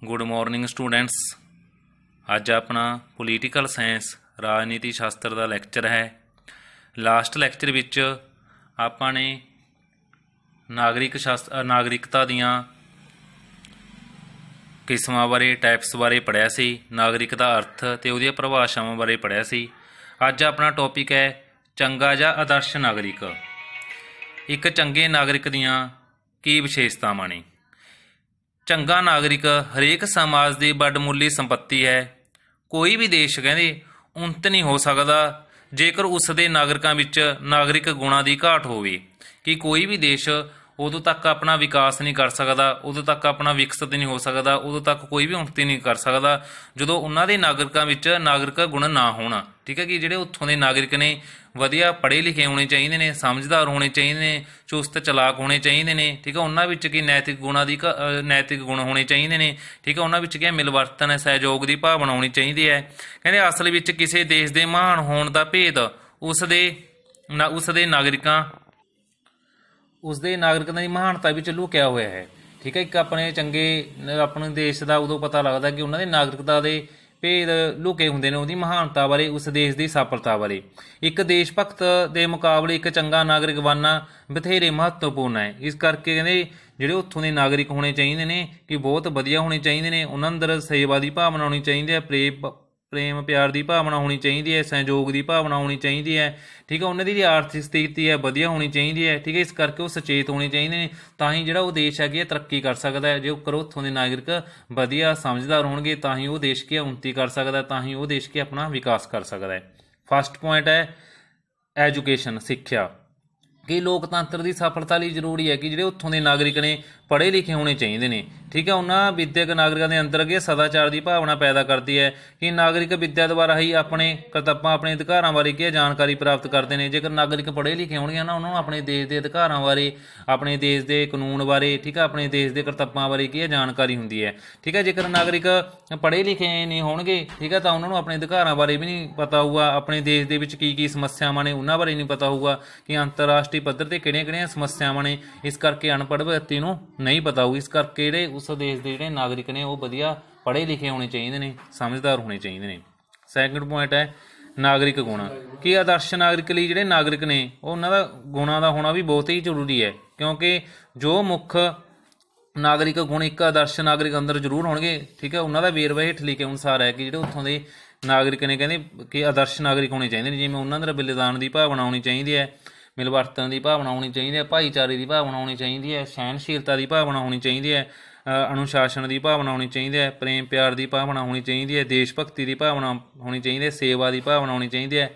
Good morning students. अज अपना political science राजनीति शास्त्र का लैक्चर है। लास्ट लैक्चर विच आपने नागरिकता दियां किस्मां बारे टाइप्स बारे पढ़िया सी, नागरिकता अर्थ ते उहदी परिभाषावां बारे पढ़िया सी। अज अपना टॉपिक है चंगा जां आदर्श नागरिक। एक चंगे नागरिक दियां की विशेषतावां ने। चंगा नागरिक हरेक समाज की वडमुली संपत्ति है। कोई भी देश कहते उन्नत नहीं हो सकता जेकर उसके नागरिकों विच नागरिक गुणां की घाट होवे। कि कोई भी देश उदों तक अपना विकास नहीं कर सकता, उदों तक अपना विकसित नहीं हो सकता, उदों तक कोई भी उन्नति नहीं कर सकता जो उन्होंने नागरिकों विच नागरिक गुण ना होना। ठीक है कि जिहड़े उत्थों के नागरिक ने वधिया पढ़े लिखे होने चाहिए ने, समझदार होने चाहिए ने, चुस्त चलाक होने चाहिए ने। ठीक है उन्होंने विच की नैतिक गुणों की नैतिक गुण होने चाहिए ने। ठीक है उन्होंने विच की मिलवर्तन सहयोग की भावना होनी चाहिए है। कहते असल विच किसी देश के महान होने का भेद उसके नागरिकों की महानता विच लुकिया हुआ है। ठीक है एक अपने चंगे अपने देश का उदों पता लगता कि उन्होंने नागरिकता के भेद लुके होंगे ने, उहदी महानता बारे, उस देश की सफलता बारे। एक देश भगत के मुकाबले एक चंगा नागरिक बनना बथेरे महत्वपूर्ण है। इस करके कहते ਜਿਹੜੇ ਉੱਥੋਂ ਦੇ नागरिक होने चाहिए ने कि बहुत वधिया होने चाहिए ने। उन्होंने अंदर सेवा की भावना होनी चाहिए है, प्रेम प्यार की भावना होनी चाहिए है, सहयोग की भावना होनी चाहिए है। ठीक है उन्होंने आर्थिक स्थिति है वधिया होनी चाहिए है। ठीक है इस करके वो सचेत होने चाहिए ने, तां ही जिहड़ा वो देश है कि तरक्की कर सकता है। जेकर उत्थों के नागरिक वधिया समझदार होणगे तां ही वो देश की उन्नति कर सकता है, तां ही वो देश के अपना विकास कर सकता है। फर्स्ट पॉइंट है एजुकेशन, सिक्ख्या। कि लोकतंत्र की सफलता लिए जरूरी है कि जिहड़े उत्थों के नागरिक ने पढ़े लिखे होने चाहिए ने। ठीक है उन्होंने विद्यक नागरिकों के अंदर की सदाचार की भावना पैदा करती है कि नागरिक विद्या द्वारा ही अपने कर्तव्यों अपने अधिकारों बारे की जानकारी प्राप्त करते हैं। जेकर नागरिक पढ़े लिखे होंगे ना उन्होंने अपने देश के अधिकारों बारे, अपने देश के कानून बारे, ठीक है अपने देश के कर्तव्यों बारे की जानकारी होंगी है। ठीक है जेकर नागरिक पढ़े लिखे नहीं होंगे ठीक है तो उन्होंने अपने अधिकारों बारे भी नहीं पता होगा, अपने देश के की समस्यावां ने उन्होंने बारे नहीं पता होगा कि अंतरराष्ट्रीय पद्धर पर किहड़ियां समस्यावां ने। इस करके अनपढ़ व्यक्ति को नहीं पता होगी। इस करके जिहड़े उस देश के जिहड़े नागरिक ने वो वधिया पढ़े लिखे होने चाहिए ने, समझदार होने चाहिए ने। सैकंड पॉइंट है नागरिक गुण। कि आदर्श नागरिक लिए जिहड़े नागरिक ने उन्होंने गुणों का होना भी बहुत ही जरूरी है, क्योंकि जो मुख नागरिक गुण एक आदर्श नागरिक अंदर जरूर होंगे। ठीक है उन्होंने वेरवा हेठ लिखे अनुसार है कि जिहड़े उत्थों के नागरिक ने कहते कि आदर्श नागरिक होने चाहिए जिवें उन्होंने अंदर बलिदान की भावना होनी चाहिए है, मिलवर्तन की भावना होनी चाहिए है, भाईचारे की भावना होनी चाहिए है, सहनशीलता की भावना होनी चाहिए है, अनुशासन की भावना होनी चाहिए है, प्रेम प्यार की भावना होनी चाहिए है, देशभक्ति की भावना होनी चाहिए है, सेवा की भावना होनी चाहिए है,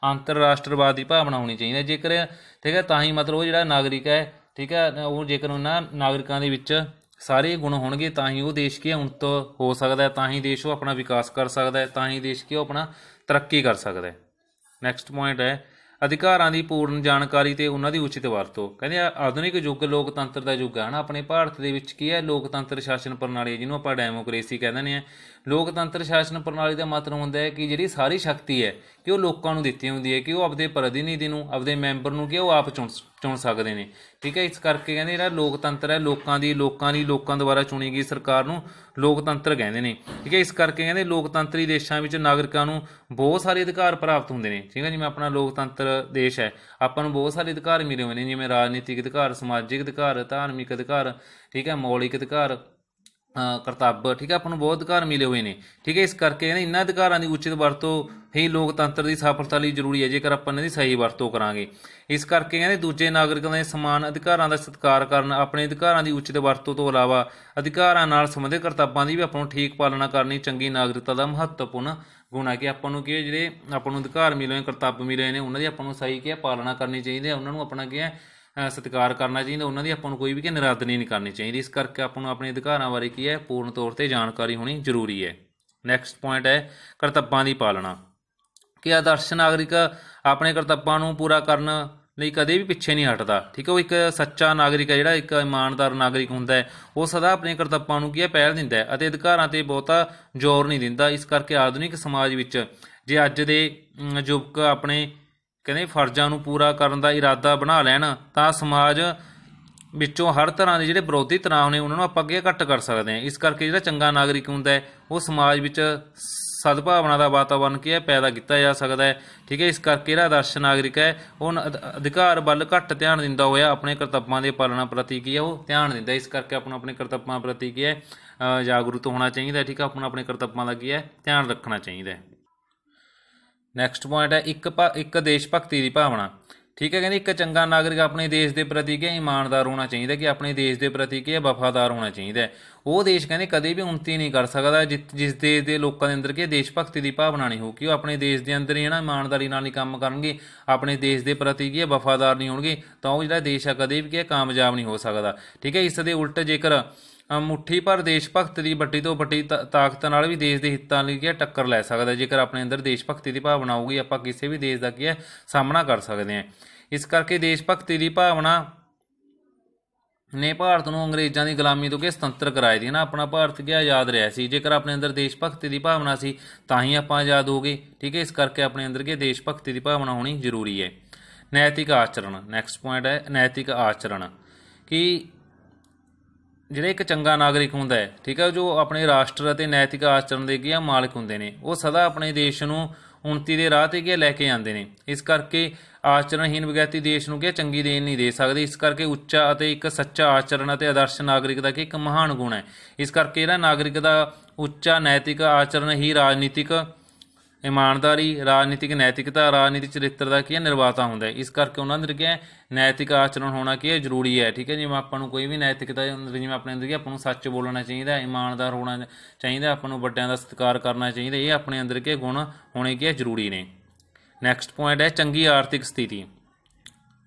अंतरराष्ट्रवाद की भावना होनी चाहिए है। जेकर ठीक है तां ही मतलब वो जिहड़ा नागरिक है ठीक है वो जेकर उन्होंने नागरिकों के विच सारे गुण होंगे तां ही वो देश की उन्नत हो सकता है, तां ही देश वो अपना विकास कर सकता है, तां ही देश की अपना तरक्की कर सकता है। नैक्सट पॉइंट है अधिकारां की पूर्ण जानकारी ते उन्हां दी उचित वरतों। कहते आधुनिक युग लोकतंत्र का युग है ना। अपने भारत के विच की है लोकतंत्र शासन प्रणाली जिन्होंने आप डेमोक्रेसी कह दें। लोकतंत्र शासन प्रणाली का मतलब होंदा है कि जिहड़ी सारी शक्ति है कि वो लोगों को दित्ती होंदी है कि वो अपने प्रतिनिधि नूं अपने मैंबर नूं कि वो आप चुन सकते हैं। ठीक है इस करके कहते जिहड़ा लोकतंत्र है लोगों द्वारा चुनी गई सरकार नूं लोकतंत्र कहते हैं। ठीक है इस करके कहते लोकतंत्री देशों में नागरिकों को बहुत सारे अधिकार प्राप्त होंगे ने। ठीक है जिवें अपना लोकतंत्र देश है आपां नूं बहुत सारे अधिकार मिले हुए हैं, जिवें राजनीतिक अधिकार, समाजिक अधिकार, धार्मिक अधिकार, ठीक है मौलिक अधिकार, करतब। ठीक है अपन बहुत अधिकार मिले हुए हैं। ठीक है इस करके कहते इन्हां अधिकारां की उचित वरतों ही लोकतंत्र की सफलता लिए जरूरी है जेकर अपन इहदी सही वरतों करांगे। इस करके कहते दूजे नागरिकों के समान अधिकारों का सत्कार करना, अपने अधिकारों की उचित वरतों तो इलावा अधिकारों नाल संबंधित करतब्बां की भी आपां नूं ठीक पालना करनी चंगी नागरिकता का महत्वपूर्ण गुण है। कि आपां नूं कि जिहड़े आपां नूं अधिकार मिले करतब मिले ने उन्हां दी आपां नूं सही कि पालना करनी चाहिए, उन्हां नूं अपना कि सत्कार करना चाहिए, उन्होंने आपां नूं कोई भी निरादरी नहीं करनी चाहिए। इस करके आपां नूं अपने अधिकारों बारे की है पूर्ण तौर पर जानकारी होनी जरूरी है। नैक्सट पॉइंट है करतब्बां की पालना। कि आदर्श नागरिक अपने करतब्बां नूं पूरा करन लई कदे भी पिछे नहीं हटदा। ठीक है वो एक सच्चा नागरिक है जिहड़ा एक ईमानदार नागरिक हुंदा है वो सदा अपने करतब्बां नूं की है पहल दिंदा है अते अधिकारां ते बहुता जोर नहीं दिंदा। इस करके आधुनिक समाज विच जे अज दे युवक अपने कहते फर्जां नूं पूरा करन दा इरादा बना लैण तां समाज ਵਿੱਚੋਂ ਹਰ ਤਰ੍ਹਾਂ ਦੇ ਜਿਹੜੇ ਵਿਰੋਧੀ ਤਣਾਅ ਨੇ ਉਹਨਾਂ ਨੂੰ ਆਪਾਂ ਅੱਗੇ ਘੱਟ ਕਰ ਸਕਦੇ ਹਾਂ। ਇਸ ਕਰਕੇ ਜਿਹੜਾ ਚੰਗਾ ਨਾਗਰਿਕ ਹੁੰਦਾ ਹੈ ਉਹ ਸਮਾਜ ਵਿੱਚ ਸਦਭਾਵਨਾ ਦਾ ਵਾਤਾਵਰਨ ਕੀ ਹੈ ਪੈਦਾ ਕੀਤਾ ਜਾ ਸਕਦਾ ਹੈ। ਠੀਕ ਹੈ, ਇਸ ਕਰਕੇ ਜਿਹੜਾ ਆਦਰਸ਼ ਨਾਗਰਿਕ ਹੈ ਉਹ ਅਧਿਕਾਰ ਵੱਲ ਘੱਟ ਧਿਆਨ ਦਿੰਦਾ ਹੋਇਆ ਆਪਣੇ ਕਰਤੱਵਾਂ ਦੀ ਪਾਲਣਾ ਪ੍ਰਤੀ ਕੀ ਹੈ ਉਹ ਧਿਆਨ ਦਿੰਦਾ। ਇਸ ਕਰਕੇ ਆਪਾਂ ਨੂੰ ਆਪਣੇ ਕਰਤੱਵਾਂ ਪ੍ਰਤੀ ਕੀ ਹੈ ਜਾਗਰੂਕ ਹੋਣਾ ਚਾਹੀਦਾ। ਠੀਕ ਹੈ, ਆਪਾਂ ਨੂੰ ਆਪਣੇ ਕਰਤੱਵਾਂ ਦਾ ਕੀ ਹੈ ਧਿਆਨ ਰੱਖਣਾ ਚਾਹੀਦਾ। ਨੈਕਸਟ ਪੁਆਇੰਟ ਹੈ ਇੱਕ ਦੇਸ਼ ਭਗਤੀ ਦੀ ਭਾਵਨਾ। ਠੀਕ ਹੈ, ਕਹਿੰਦੇ ਇੱਕ ਚੰਗਾ ਨਾਗਰਿਕ ਆਪਣੇ ਦੇਸ਼ ਦੇ ਪ੍ਰਤੀ ਕੀ ਇਮਾਨਦਾਰ ਹੋਣਾ ਚਾਹੀਦਾ, ਕਿ ਆਪਣੇ ਦੇਸ਼ ਦੇ ਪ੍ਰਤੀ ਕੀ ਵਫਾਦਾਰ ਹੋਣਾ ਚਾਹੀਦਾ। ਉਹ ਦੇਸ਼ ਕਹਿੰਦੇ ਕਦੇ ਵੀ ਉੱਨਤੀ ਨਹੀਂ ਕਰ ਸਕਦਾ ਜਿਸ ਦੇਸ਼ ਦੇ ਲੋਕਾਂ ਦੇ ਅੰਦਰ ਕੀ ਦੇਸ਼ ਭਗਤੀ ਦੀ ਭਾਵਨਾ ਨਹੀਂ ਹੋਊਗੀ। ਉਹ ਆਪਣੇ ਦੇਸ਼ ਦੇ ਅੰਦਰ ਹੀ ਹੈ ਨਾ ਇਮਾਨਦਾਰੀ ਨਾਲ ਨਹੀਂ ਕੰਮ ਕਰਨਗੇ, ਆਪਣੇ ਦੇਸ਼ ਦੇ ਪ੍ਰਤੀ ਕੀ ਵਫਾਦਾਰ ਨਹੀਂ ਹੋਣਗੇ, ਤਾਂ ਉਹ ਜਿਹੜਾ ਦੇਸ਼ ਆ ਕਦੇ ਵੀ ਕੀ ਕਾਮਯਾਬ ਨਹੀਂ ਹੋ ਸਕਦਾ। ਠੀਕ ਹੈ, ਇਸ ਦੇ ਉਲਟ ਜੇਕਰ ਮੁੱਠੀ ਭਰ ਦੇਸ਼ ਭਗਤ ਦੀ ਵੱਡੀ ਤੋਂ ਵੱਡੀ ਤਾਕਤ ਨਾਲ ਵੀ ਦੇਸ਼ ਦੇ ਹਿੱਤਾਂ ਲਈ ਕੀ ਟੱਕਰ ਲੈ ਸਕਦਾ। ਜੇਕਰ ਆਪਣੇ ਅੰਦਰ ਦੇਸ਼ ਭਗਤੀ ਦੀ ਭਾਵਨਾ ਹੋਊਗੀ ਆਪਾਂ ਕਿਸੇ ਵੀ ਦੇਸ਼ ਦਾ ਕੀ ਹੈ ਸਾਹਮਣਾ ਕਰ ਸਕਦੇ ਹਾਂ। ਇਸ ਕਰਕੇ ਦੇਸ਼ ਭਗਤੀ ਦੀ ਭਾਵਨਾ ਨੇ ਭਾਰਤ ਨੂੰ ਅੰਗਰੇਜ਼ਾਂ ਦੀ ਗੁਲਾਮੀ ਤੋਂ ਕੀ ਸੁਤੰਤਰ ਕਰਾਇਆ ਸੀ ਨਾ। ਆਪਣਾ ਭਾਰਤ ਕੀ ਆਜ਼ਾਦ ਰਿਹਾ ਸੀ, ਜੇਕਰ ਆਪਣੇ ਅੰਦਰ ਦੇਸ਼ ਭਗਤੀ ਦੀ ਭਾਵਨਾ ਸੀ ਤਾਂ ਹੀ ਆਪਾਂ ਆਜ਼ਾਦ ਹੋ ਗਏ। ਠੀਕ ਹੈ, ਇਸ ਕਰਕੇ ਆਪਣੇ ਅੰਦਰ ਕੀ ਦੇਸ਼ ਭਗਤੀ ਦੀ ਭਾਵਨਾ ਹੋਣੀ ਜ਼ਰੂਰੀ ਹੈ। ਨੈਤਿਕ ਆਚਰਣ। ਨੈਕਸਟ ਪੁਆਇੰਟ ਹੈ ਨੈਤਿਕ ਆਚਰਣ, ਕਿ ਜਿਹੜਾ ਇੱਕ ਚੰਗਾ ਨਾਗਰਿਕ ਹੁੰਦਾ ਹੈ ਠੀਕ ਹੈ ਜੋ ਆਪਣੇ ਰਾਸ਼ਟਰ ਅਤੇ ਨੈਤਿਕ ਆਚਰਣ ਦੇ ਕੀ ਆ ਮਾਲਕ ਹੁੰਦੇ ਨੇ, ਉਹ ਸਦਾ ਆਪਣੇ ਦੇਸ਼ ਨੂੰ ਉੱਨਤੀ ਦੇ ਰਾਹ 'ਤੇ ਕੀ ਲੈ ਕੇ ਜਾਂਦੇ ਨੇ। ਇਸ ਕਰਕੇ ਆਚਰਣਹੀਨ ਵਿਅਕਤੀ ਦੇਸ਼ ਨੂੰ ਕੀ ਚੰਗੀ ਦੇਣ ਨਹੀਂ ਦੇ ਸਕਦੇ। ਇਸ ਕਰਕੇ ਉੱਚਾ ਅਤੇ ਇੱਕ ਸੱਚਾ ਆਚਰਣ ਅਤੇ ਆਦਰਸ਼ ਨਾਗਰਿਕ ਦਾ ਕੀ ਇੱਕ ਮਹਾਨ ਗੁਣ ਹੈ। ਇਸ ਕਰਕੇ ਜਿਹੜਾ ਨਾਗਰਿਕ ਦਾ ਉੱਚਾ ਨੈਤਿਕ ਆਚਰਣ ਹੀ ਰਾਜਨੀਤਿਕ ਇਮਾਨਦਾਰੀ, ਰਾਜਨੀਤਿਕ ਨੈਤਿਕਤਾ, ਰਾਜਨੀਤਿਕ ਚਰਿੱਤਰ ਦਾ ਕੀ ਹੈ ਨਿਰਮਾਤਾ ਹੁੰਦਾ ਹੈ। ਇਸ ਕਰਕੇ ਉਹਨਾਂ ਅੰਦਰ ਕੀ ਹੈ ਨੈਤਿਕ ਆਚਰਣ ਹੋਣਾ ਕੀ ਹੈ ਜ਼ਰੂਰੀ ਹੈ। ਠੀਕ ਹੈ, ਜਿਵੇਂ ਆਪਾਂ ਨੂੰ ਕੋਈ ਵੀ ਨੈਤਿਕਤਾ ਜਿਵੇਂ ਆਪਣੇ ਅੰਦਰ ਕੀ ਆਪਾਂ ਨੂੰ ਸੱਚ ਬੋਲਣਾ ਚਾਹੀਦਾ, ਇਮਾਨਦਾਰ ਹੋਣਾ ਚਾਹੀਦਾ, ਆਪਾਂ ਨੂੰ ਵੱਡਿਆਂ ਦਾ ਸਤਿਕਾਰ ਕਰਨਾ ਚਾਹੀਦਾ, ਇਹ ਆਪਣੇ ਅੰਦਰ ਕੀ ਗੁਣ ਹੋਣੇ ਕੀ ਹੈ ਜ਼ਰੂਰੀ ਨੇ। ਨੈਕਸਟ ਪੁਆਇੰਟ ਹੈ ਚੰਗੀ ਆਰਥਿਕ ਸਥਿਤੀ,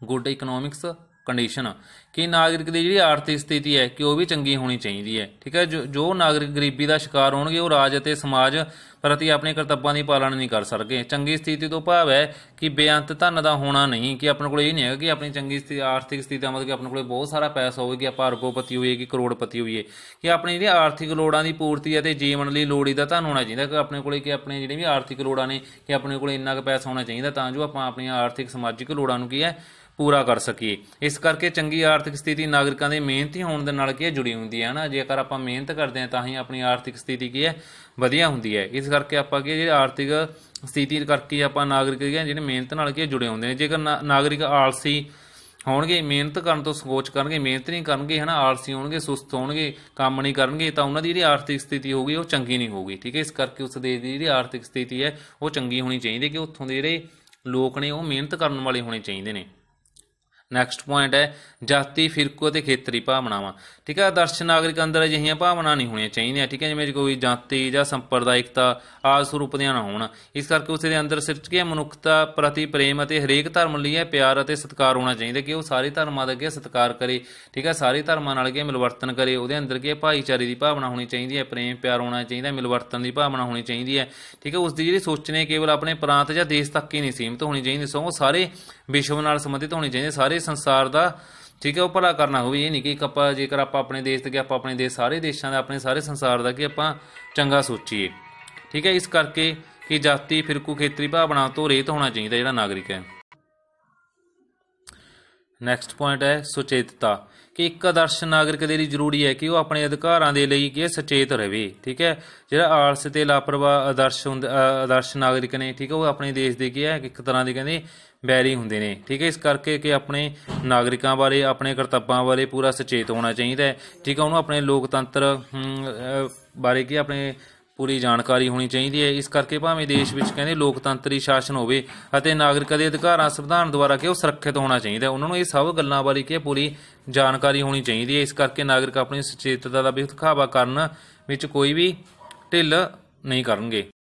ਗੁੱਡ ਇਕਨੋਮਿਕਸ ਕੰਡੀਸ਼ਨ, ਕਿ ਨਾਗਰਿਕ ਦੀ ਜਿਹੜੀ ਆਰਥਿਕ ਸਥਿਤੀ ਹੈ ਕਿ ਉਹ ਵੀ ਚੰਗੀ ਹੋਣੀ ਚਾਹੀਦੀ ਹੈ। ਠੀਕ ਹੈ, ਜੋ ਨਾਗਰਿਕ ਗਰੀਬੀ ਦਾ ਸ਼ਿਕਾਰ ਹੋਣਗੇ ਉਹ ਰਾਜ ਅਤੇ ਸਮਾਜ ਪ੍ਰਤੀ ਆਪਣੇ ਕਰਤੱਵਾਂ ਦੀ ਪਾਲਣਾ ਨਹੀਂ ਕਰ ਸਕਦੇ। ਚੰਗੀ ਸਥਿਤੀ ਤੋਂ ਭਾਵ ਹੈ ਕਿ ਬੇਅੰਤ ਧਨ ਦਾ ਹੋਣਾ ਨਹੀਂ, ਕਿ ਆਪਣੇ ਕੋਲ ਇਹ ਨਹੀਂ ਹੈਗਾ ਕਿ ਆਪਣੀ ਚੰਗੀ ਆਰਥਿਕ ਸਥਿਤੀ ਦਾ ਮਤਲਬ ਕਿ ਆਪਣੇ ਕੋਲ ਬਹੁਤ ਸਾਰਾ ਪੈਸਾ ਹੋਵੇ, ਕਿ ਆਪਾਂ ਅਰਬੋਪਤੀ ਹੋਈਏ ਕਿ ਕਰੋੜਪਤੀ ਹੋਈਏ। ਕਿ ਆਪਣੀ ਜਿਹੜੀਆਂ ਆਰਥਿਕ ਲੋੜਾਂ ਦੀ ਪੂਰਤੀ ਅਤੇ ਜੀਵਨ ਲਈ ਲੋੜੀਂਦਾ ਧਨ ਹੋਣਾ ਚਾਹੀਦਾ, ਕਿ ਆਪਣੇ ਕੋਲ ਕਿ ਆਪਣੇ ਜਿਹੜੀਆਂ ਵੀ ਆਰਥਿਕ ਲੋੜਾਂ ਨੇ ਕਿ ਆਪਣੇ ਕੋਲ ਇੰਨਾ ਕੁ ਪੈਸਾ ਹੋਣਾ ਚਾਹੀਦਾ ਤਾਂ ਜੋ ਆਪਾਂ ਆਪਣੀਆਂ ਆਰਥਿਕ ਸਮਾਜਿਕ ਲੋੜਾਂ ਨੂੰ ਕੀ ਹੈ ਪੂਰਾ ਕਰ ਸਕੀਏ। ਇਸ ਕਰਕੇ ਚੰਗੀ ਆਰਥਿਕ ਸਥਿਤੀ ਨਾਗਰਿਕਾਂ ਦੇ ਮਿਹਨਤੀ ਹੋਣ ਦੇ ਨਾਲ ਕੀ ਹੈ ਜੁੜੀ ਹੁੰਦੀ ਹੈ ਨਾ। ਜੇਕਰ ਆਪਾਂ ਮਿਹਨਤ ਕਰਦੇ ਹਾਂ ਤਾਂ ਹੀ ਆਪਣੀ ਆਰਥਿਕ ਸਥਿਤੀ ਕੀ ਹੈ ਵਧੀਆ ਹੁੰਦੀ ਹੈ। ਇਸ ਕਰਕੇ ਆਪਾਂ ਕੀ ਜਿਹੜੇ ਆਰਥਿਕ ਸਥਿਤੀ ਕਰਕੇ ਆਪਾਂ ਨਾਗਰਿਕ ਜਿਹੜੇ ਮਿਹਨਤ ਨਾਲ ਕੀ ਜੁੜੇ ਹੁੰਦੇ ਨੇ। ਜੇਕਰ ਨਾਗਰਿਕ ਆਲਸੀ ਹੋਣਗੇ, ਮਿਹਨਤ ਕਰਨ ਤੋਂ ਸੰਕੋਚ ਕਰਨਗੇ, ਮਿਹਨਤ ਨਹੀਂ ਕਰਨਗੇ ਹੈ ਨਾ, ਆਲਸੀ ਹੋਣਗੇ, ਸੁਸਤ ਹੋਣਗੇ, ਕੰਮ ਨਹੀਂ ਕਰਨਗੇ, ਤਾਂ ਉਹਨਾਂ ਦੀ ਜਿਹੜੀ ਆਰਥਿਕ ਸਥਿਤੀ ਹੋਊਗੀ ਉਹ ਚੰਗੀ ਨਹੀਂ ਹੋਊਗੀ। ਠੀਕ ਹੈ, ਇਸ ਕਰਕੇ ਉਸ ਦੇਸ਼ ਦੀ ਜਿਹੜੀ ਆਰਥਿਕ ਸਥਿਤੀ ਹੈ ਉਹ ਚੰਗੀ ਹੋਣੀ ਚਾਹੀਦੀ, ਕਿ ਉੱਥੋਂ ਦੇ ਜਿਹੜੇ ਲੋਕ ਨੇ ਉਹ ਮਿਹਨਤ ਕਰਨ ਵਾਲੇ ਹੋਣੇ ਚਾਹੀਦੇ ਨੇ। ਨੈਕਸਟ ਪੁਆਇੰਟ ਹੈ ਜਾਤੀ, ਫਿਰਕੂ ਅਤੇ ਖੇਤਰੀ ਭਾਵਨਾਵਾਂ। ਠੀਕ ਹੈ, ਆਦਰਸ਼ ਨਾਗਰਿਕ ਅੰਦਰ ਅਜਿਹੀਆਂ ਭਾਵਨਾ ਨਹੀਂ ਹੋਣੀਆਂ ਚਾਹੀਦੀਆਂ। ਠੀਕ ਹੈ, ਜਿਵੇਂ ਕੋਈ ਜਾਤੀ ਜਾਂ ਸੰਪਰਦਾਇਕਤਾ ਆਦਿ ਸਰੂਪ ਦੀਆਂ ਨਾ ਹੋਣ। ਇਸ ਕਰਕੇ ਉਸ ਦੇ ਅੰਦਰ ਸਿਰਫ ਕੀ ਮਨੁੱਖਤਾ ਪ੍ਰਤੀ ਪ੍ਰੇਮ ਅਤੇ ਹਰੇਕ ਧਰਮ ਲਈ ਹੈ ਪਿਆਰ ਅਤੇ ਸਤਿਕਾਰ ਹੋਣਾ ਚਾਹੀਦਾ, ਕਿ ਉਹ ਸਾਰੇ ਧਰਮਾਂ ਦਾ ਕੀ ਸਤਿਕਾਰ ਕਰੇ। ਠੀਕ ਹੈ, ਸਾਰੇ ਧਰਮਾਂ ਨਾਲ ਕੀ ਮਿਲਵਰਤਨ ਕਰੇ। ਉਹਦੇ ਅੰਦਰ ਕੀ ਭਾਈਚਾਰੇ ਦੀ ਭਾਵਨਾ ਹੋਣੀ ਚਾਹੀਦੀ ਹੈ, ਪ੍ਰੇਮ ਪਿਆਰ ਹੋਣਾ ਚਾਹੀਦਾ, ਮਿਲਵਰਤਨ ਦੀ ਭਾਵਨਾ ਹੋਣੀ ਚਾਹੀਦੀ ਹੈ। ਠੀਕ ਹੈ, ਉਸ ਦੀ ਜਿਹੜੀ ਸੋਚ ਨੇ ਕੇਵਲ ਆਪਣੇ ਪ੍ਰਾਂਤ ਜਾਂ ਦੇਸ਼ ਤੱਕ ਹੀ ਨਹੀਂ ਸੀਮਿਤ ਹੋਣੀ ਚਾਹੀਦੀ, ਸਗੋਂ ਸਾਰੇ ਵਿਸ਼ਵ ਨਾਲ ਸੰਬੰਧਿਤ ਹੋਣੀ ਚਾਹੀਦੀ, ਸਾਰੇ ਸੰਸਾਰ ਦਾ ਠੀਕ ਹੈ ਉਹ ਭਲਾ ਕਰਨਾ ਹੋਵੇ। ਇਹ ਨਹੀਂ ਕਿ ਆਪਾਂ ਜੇਕਰ ਆਪਾਂ ਆਪਣੇ ਦੇਸ਼ ਤੇ ਕਿ ਆਪਾਂ ਆਪਣੇ ਦੇਸ਼ ਸਾਰੇ ਦੇਸ਼ਾਂ ਦਾ ਆਪਣੇ ਸਾਰੇ ਸੰਸਾਰ ਦਾ ਕਿ ਆਪਾਂ ਚੰਗਾ ਸੋਚੀਏ। ਠੀਕ ਹੈ, ਇਸ ਕਰਕੇ ਕਿ ਜਾਤੀ ਫਿਰਕੂ ਖੇਤਰੀ ਭਾਵਨਾ ਤੋਂ ਰੇਤ ਹੋਣਾ ਚਾਹੀਦਾ ਜਿਹੜਾ ਨਾਗਰਿਕ ਹੈ। ਨੈਕਸਟ ਪੁਆਇੰਟ ਹੈ ਸੁਚੇਤਤਾ, ਕਿ ਇੱਕ ਆਦਰਸ਼ ਨਾਗਰਿਕ ਦੇ ਲਈ ਜ਼ਰੂਰੀ ਹੈ ਕਿ ਉਹ ਆਪਣੇ ਅਧਿਕਾਰਾਂ ਦੇ ਲਈ ਕੀ ਸੁਚੇਤ ਰਹੇ। ਠੀਕ ਹੈ, ਜਿਹੜਾ ਆਲਸ ਤੇ ਲਾਪਰਵਾਹ ਆਦਰਸ਼ ਨਾਗਰਿਕ ਨੇ ਠੀਕ ਹੈ ਉਹ ਆਪਣੇ ਦੇਸ਼ ਦੇ ਕੀ ਹੈ ਇੱਕ ਤਰ੍ਹਾਂ ਦੇ ਕਹਿੰਦੇ ਵੈਰੀ ਹੁੰਦੇ ਨੇ। ਠੀਕ ਹੈ, ਇਸ ਕਰਕੇ ਕਿ ਆਪਣੇ ਨਾਗਰਿਕਾਂ ਬਾਰੇ ਆਪਣੇ ਕਰਤੱਵਾਂ ਬਾਰੇ ਪੂਰਾ ਸੁਚੇਤ ਹੋਣਾ ਚਾਹੀਦਾ ਹੈ। ਠੀਕ ਹੈ, ਉਹਨੂੰ ਆਪਣੇ ਲੋਕਤੰਤਰ ਬਾਰੇ ਕੀ ਆਪਣੇ ਪੂਰੀ ਜਾਣਕਾਰੀ ਹੋਣੀ ਚਾਹੀਦੀ ਹੈ। ਇਸ ਕਰਕੇ ਭਾਵੇਂ ਦੇਸ਼ ਵਿੱਚ ਕਹਿੰਦੇ ਲੋਕਤੰਤਰੀ ਸ਼ਾਸਨ ਹੋਵੇ ਅਤੇ ਨਾਗਰਿਕਾਂ ਦੇ ਅਧਿਕਾਰਾਂ ਸੰਵਿਧਾਨ ਦੁਆਰਾ ਕਿ ਉਹ ਸੁਰੱਖਿਅਤ ਹੋਣਾ ਚਾਹੀਦਾ, ਉਹਨਾਂ ਨੂੰ ਇਹ ਸਭ ਗੱਲਾਂ ਬਾਰੇ ਕੀ ਪੂਰੀ ਜਾਣਕਾਰੀ ਹੋਣੀ ਚਾਹੀਦੀ ਹੈ। ਇਸ ਕਰਕੇ ਨਾਗਰਿਕ ਆਪਣੀ ਸੁਚੇਤਤਾ ਦਾ ਵੀ ਦਿਖਾਵਾ ਕਰਨ ਵਿੱਚ ਕੋਈ ਵੀ ਢਿੱਲ ਨਹੀਂ ਕਰਨਗੇ।